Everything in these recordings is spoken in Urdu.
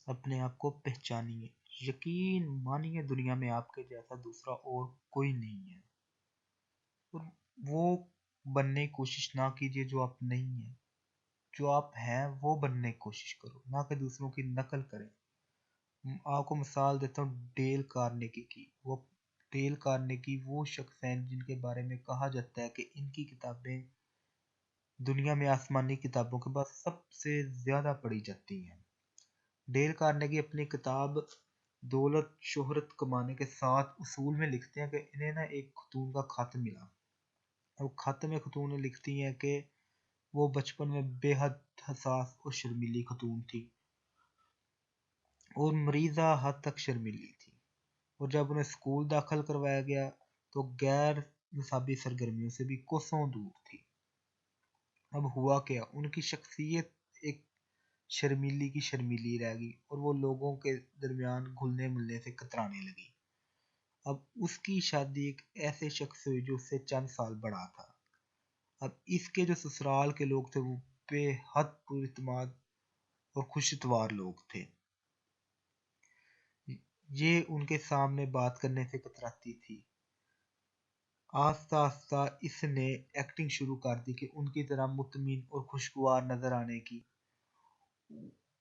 اپنے آپ کو پہچانیے، یقین مانیے دنیا میں آپ کے جیسا دوسرا اور کوئی نہیں ہے، اور وہ بننے کی کوشش نہ کیجیے جو آپ نہیں ہیں، جو آپ ہیں وہ بننے کی کوشش کرو، نہ کہ دوسروں کی نقل کریں۔ آپ کو مثال دیتا ہوں ڈیل کارنیگی کی۔ ڈیل کارنیگی وہ شخص ہیں جن کے بارے میں کہا جاتا ہے کہ ان کی کتابیں دنیا میں آسمانی کتابوں کے بعد سب سے زیادہ پڑھی جاتی ہیں۔ ڈیل کارنیگی اپنی کتاب دولت شہرت کمانے کے 7 اصول میں لکھتے ہیں کہ انہیں ایک خاتون کا خط ملا، اور خط میں خاتون نے لکھتی ہیں کہ وہ بچپن میں بے حد حساس اور شرمیلی خاتون تھی، اور مریضہ حد تک شرمیلی تھی، اور جب انہیں اسکول داخل کروایا گیا تو غیر نصابی سرگرمیوں سے بھی کوسوں دور تھی۔ اب ہوا کیا، ان کی شخصیت ایک شرمیلی کی شرمیلی رہ گئی، اور وہ لوگوں کے درمیان گھلنے ملنے سے کترانے لگی۔ اب اس کی شادی ایک ایسے شخص سے ہوئی جو اس سے چند سال بڑا تھا۔ اب اس کے جو سسرال کے لوگ تھے وہ بے حد پر اعتماد اور خوش اتوار لوگ تھے۔ یہ ان کے سامنے بات کرنے سے کتراتی تھی۔ آہستہ آہستہ اس نے ایکٹنگ شروع کر دی کہ ان کی طرح مطمئن اور خوشگوار نظر آنے کی۔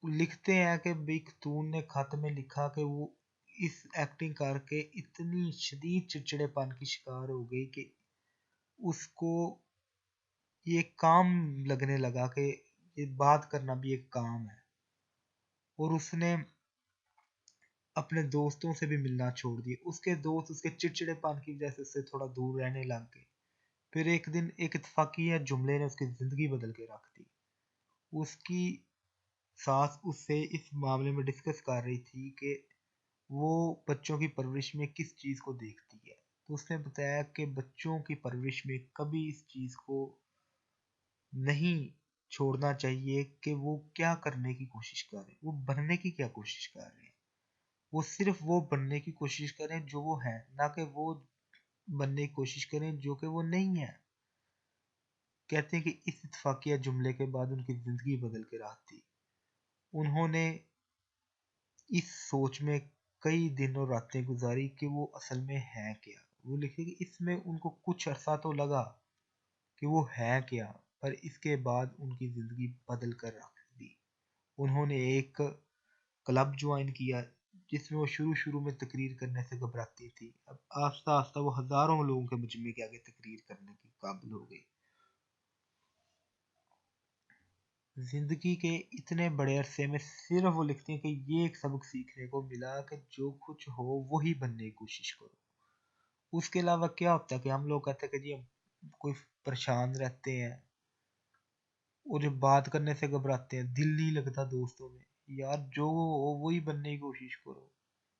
لکھتے ہیں کہ خاتون نے خط میں لکھا کہ وہ اس ایکٹنگ کر کے اتنی شدید چڑچڑے پن کی شکار ہو گئی کہ اس کو یہ کام لگنے لگا کہ یہ بات کرنا بھی ایک کام ہے، اور اس نے اپنے دوستوں سے بھی ملنا چھوڑ دیا۔ اس کے دوست اس کے چڑچڑے پن کی وجہ سے اس سے تھوڑا دور رہنے لگ گئے۔ پھر ایک دن ایک اتفاقیہ جملے نے اس کی زندگی بدل کے رکھ دی۔ اس کی ساس اس سے اس معاملے میں ڈسکس کر رہی تھی کہ وہ بچوں کی پرورش میں کس چیز کو دیکھتی ہے، تو اس نے بتایا کہ بچوں کی پرورش میں کبھی اس چیز کو نہیں چھوڑنا چاہیے کہ وہ کیا کرنے کی کوشش کر رہے ہیں، وہ بننے کی کیا کوشش کر رہے ہیں۔ وہ صرف وہ بننے کی کوشش کریں جو وہ ہیں، نہ کہ وہ بننے کی کوشش کریں جو کہ وہ نہیں ہیں۔ کہتے ہیں کہ اس اتفاقیہ جملے کے بعد ان کی زندگی بدل کے رکھ دی۔ انہوں نے اس سوچ میں کئی دن اور راتیں گزاری کہ وہ اصل میں ہے کیا۔ وہ لکھے کہ اس میں ان کو کچھ عرصہ تو لگا کہ وہ ہے کیا، پر اس کے بعد ان کی زندگی بدل کر رکھ دی۔ انہوں نے ایک کلب جوائن کیا جس میں وہ شروع میں تقریر کرنے سے گھبراتی تھی، اب آہستہ آہستہ وہ ہزاروں لوگوں کے مجمع کے آگے تقریر کرنے کی قابل ہو گئی۔ زندگی کے اتنے بڑے عرصے میں صرف وہ لکھتے ہیں کہ یہ ایک سبق سیکھنے کو ملا کہ جو کچھ ہو وہی بننے کی کوشش کرو۔ اس کے علاوہ کیا ہوتا ہے کہ ہم لوگ کہتے ہیں کہ جی ہم کوئی پریشان رہتے ہیں اور جب بات کرنے سے گھبراتے ہیں، دل نہیں لگتا دوستوں میں۔ یار جو ہو وہی بننے کی کوشش کرو،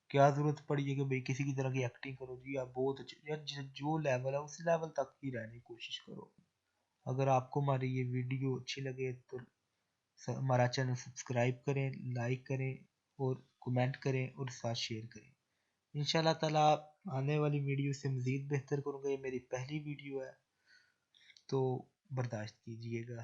کیا ضرورت پڑی ہے کہ بھئی کسی کی طرح کی ایکٹنگ کرو جی آپ بہت اچھے، یار جو لیول ہے اس لیول تک ہی رہنے کی کوشش کرو۔ اگر آپ کو ہماری یہ ویڈیو اچھی لگے تو ہمارا چینل سبسکرائب کریں، لائک کریں اور کمنٹ کریں اور ساتھ شیئر کریں۔ انشاءاللہ تعالیٰ آنے والی ویڈیو سے مزید بہتر کروں گا۔ یہ میری پہلی ویڈیو ہے تو برداشت کیجیے گا۔